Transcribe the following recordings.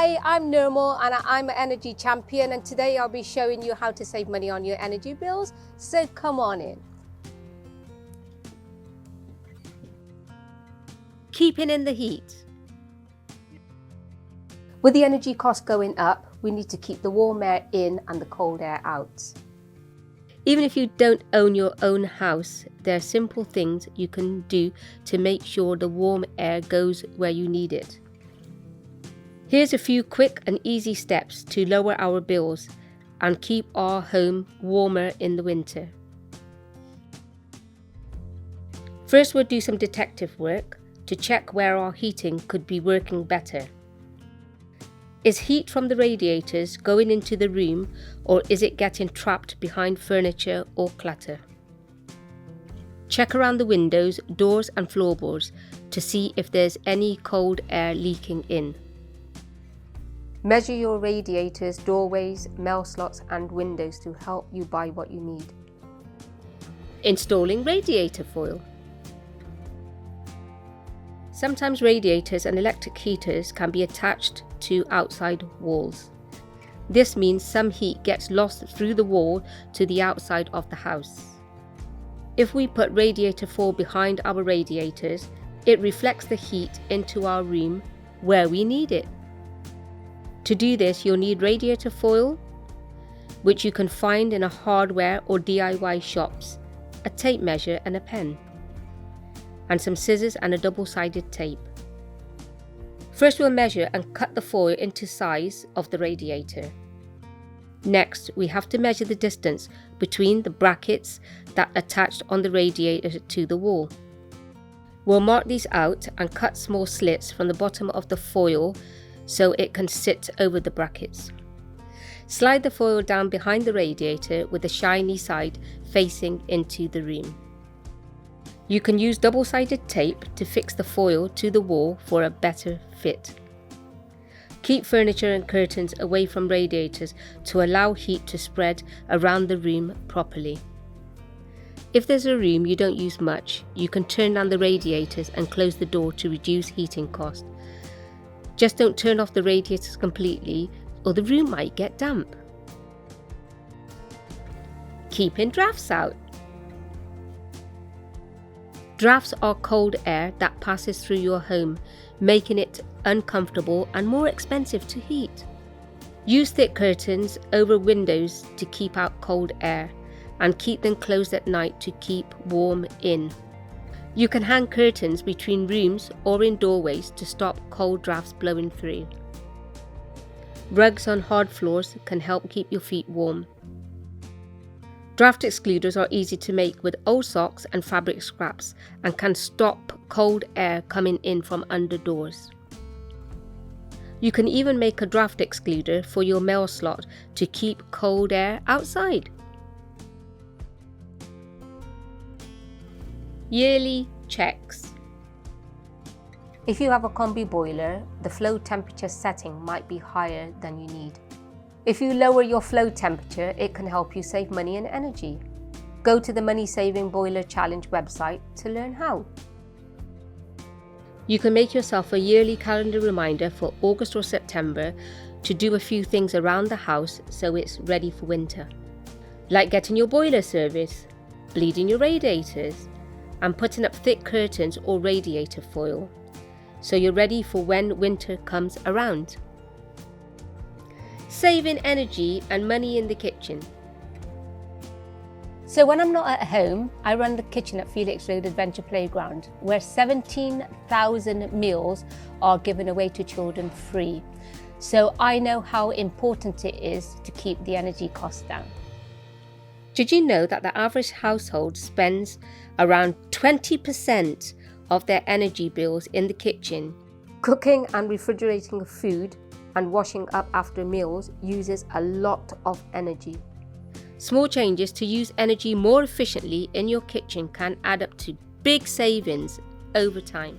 Hi, I'm Nirmal and I'm an energy champion, and today I'll be showing you how to save money on your energy bills, so come on in. Keeping in the heat. With the energy costs going up, we need to keep the warm air in and the cold air out. Even if you don't own your own house, there are simple things you can do to make sure the warm air goes where you need it. Here's a few quick and easy steps to lower our bills and keep our home warmer in the winter. First, we'll do some detective work to check where our heating could be working better. Is heat from the radiators going into the room, or is it getting trapped behind furniture or clutter? Check around the windows, doors and floorboards to see if there's any cold air leaking in. Measure your radiators, doorways, mail slots and windows to help you buy what you need. Installing radiator foil. Sometimes radiators and electric heaters can be attached to outside walls. This means some heat gets lost through the wall to the outside of the house. If we put radiator foil behind our radiators, it reflects the heat into our room where we need it. To do this, you'll need radiator foil, which you can find in a hardware or DIY shops, a tape measure and a pen, and some scissors and a double-sided tape. First, we'll measure and cut the foil into size of the radiator. Next, we have to measure the distance between the brackets that attached on the radiator to the wall. We'll mark these out and cut small slits from the bottom of the foil so it can sit over the brackets. Slide the foil down behind the radiator with the shiny side facing into the room. You can use double-sided tape to fix the foil to the wall for a better fit. Keep furniture and curtains away from radiators to allow heat to spread around the room properly. If there's a room you don't use much, you can turn down the radiators and close the door to reduce heating cost. Just don't turn off the radiators completely, or the room might get damp. Keeping drafts out. Drafts are cold air that passes through your home, making it uncomfortable and more expensive to heat. Use thick curtains over windows to keep out cold air, and keep them closed at night to keep warm in. You can hang curtains between rooms or in doorways to stop cold drafts blowing through. Rugs on hard floors can help keep your feet warm. Draft excluders are easy to make with old socks and fabric scraps and can stop cold air coming in from under doors. You can even make a draft excluder for your mail slot to keep cold air outside. Yearly checks. If you have a combi boiler, the flow temperature setting might be higher than you need. If you lower your flow temperature, it can help you save money and energy. Go to the Money Saving Boiler Challenge website to learn how. You can make yourself a yearly calendar reminder for August or September to do a few things around the house so it's ready for winter. Like getting your boiler serviced, bleeding your radiators, and putting up thick curtains or radiator foil, so you're ready for when winter comes around. Saving energy and money in the kitchen. So when I'm not at home, I run the kitchen at Felix Road Adventure Playground, where 17,000 meals are given away to children free. So I know how important it is to keep the energy costs down. Did you know that the average household spends around 20% of their energy bills in the kitchen? Cooking and refrigerating food and washing up after meals uses a lot of energy. Small changes to use energy more efficiently in your kitchen can add up to big savings over time.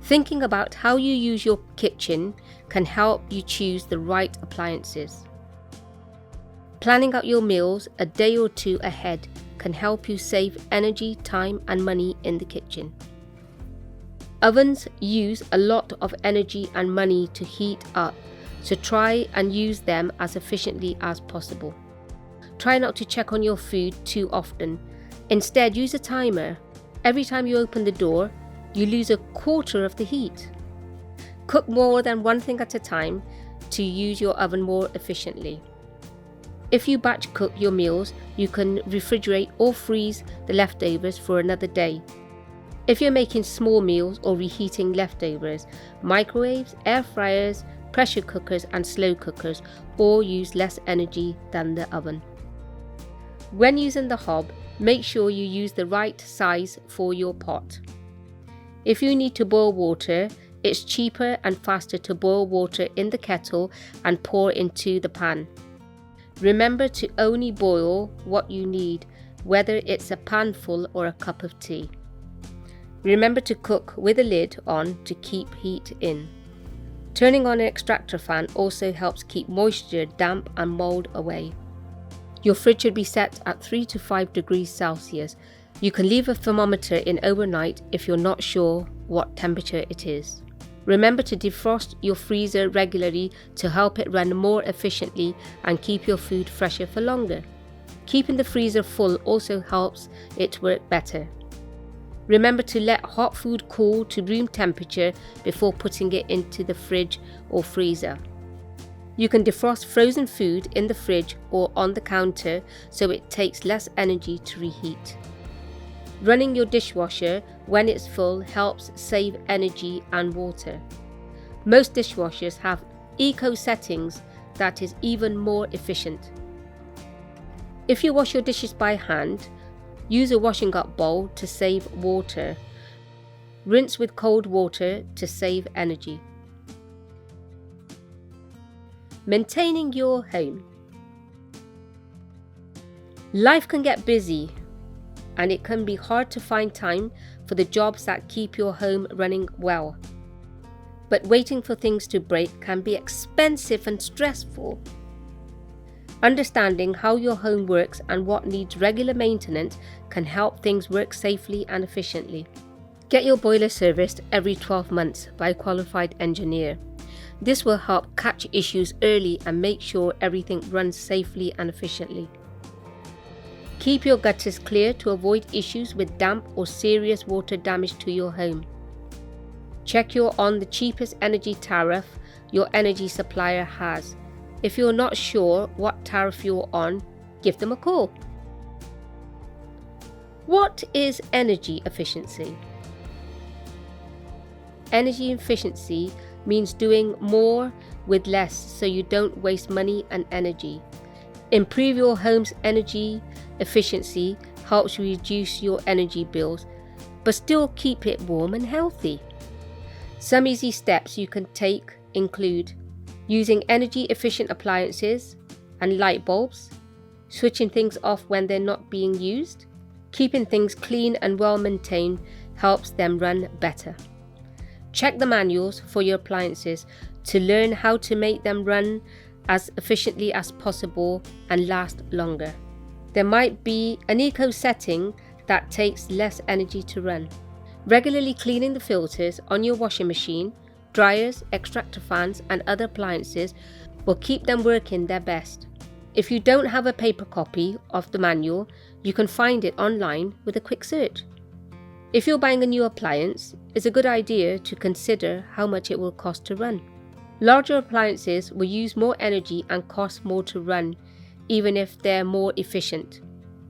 Thinking about how you use your kitchen can help you choose the right appliances. Planning out your meals a day or two ahead can help you save energy, time and money in the kitchen. Ovens use a lot of energy and money to heat up, so try and use them as efficiently as possible. Try not to check on your food too often. Instead, use a timer. Every time you open the door, you lose a quarter of the heat. Cook more than one thing at a time to use your oven more efficiently. If you batch cook your meals, you can refrigerate or freeze the leftovers for another day. If you're making small meals or reheating leftovers, microwaves, air fryers, pressure cookers and slow cookers all use less energy than the oven. When using the hob, make sure you use the right size for your pot. If you need to boil water, it's cheaper and faster to boil water in the kettle and pour into the pan. Remember to only boil what you need, whether it's a pan full or a cup of tea. Remember to cook with a lid on to keep heat in. Turning on an extractor fan also helps keep moisture, damp and mold away. Your fridge should be set at 3 to 5 degrees Celsius. You can leave a thermometer in overnight if you're not sure what temperature it is. Remember to defrost your freezer regularly to help it run more efficiently and keep your food fresher for longer. Keeping the freezer full also helps it work better. Remember to let hot food cool to room temperature before putting it into the fridge or freezer. You can defrost frozen food in the fridge or on the counter so it takes less energy to reheat. Running your dishwasher when it's full helps save energy and water. Most dishwashers have eco settings that is even more efficient. If you wash your dishes by hand, use a washing up bowl to save water. Rinse with cold water to save energy. Maintaining your home. Life can get busy, and it can be hard to find time for the jobs that keep your home running well. But waiting for things to break can be expensive and stressful. Understanding how your home works and what needs regular maintenance can help things work safely and efficiently. Get your boiler serviced every 12 months by a qualified engineer. This will help catch issues early and make sure everything runs safely and efficiently. Keep your gutters clear to avoid issues with damp or serious water damage to your home. Check you're on the cheapest energy tariff your energy supplier has. If you're not sure what tariff you're on, give them a call. What is energy efficiency? Energy efficiency means doing more with less so you don't waste money and energy. Improve your home's energy efficiency helps you reduce your energy bills, but still keep it warm and healthy. Some easy steps you can take include using energy efficient appliances and light bulbs, switching things off when they're not being used, keeping things clean and well maintained helps them run better. Check the manuals for your appliances to learn how to make them run as efficiently as possible and last longer. There might be an eco setting that takes less energy to run. Regularly cleaning the filters on your washing machine, dryers, extractor fans and other appliances will keep them working their best. If you don't have a paper copy of the manual, you can find it online with a quick search. If you're buying a new appliance, it's a good idea to consider how much it will cost to run. Larger appliances will use more energy and cost more to run, even if they're more efficient.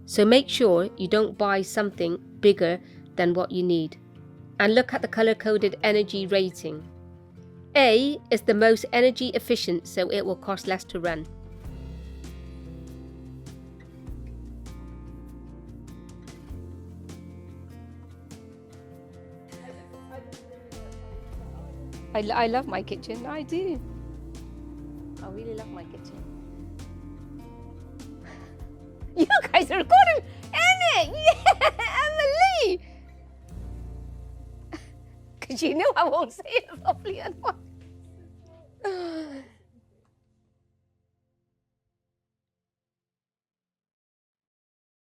So make sure you don't buy something bigger than what you need. And look at the color-coded energy rating. A is the most energy efficient, so it will cost less to run. I love my kitchen, I do. I really love my kitchen. You guys are recording, isn't it? Yeah, Emily! Because you know I won't say it properly otherwise.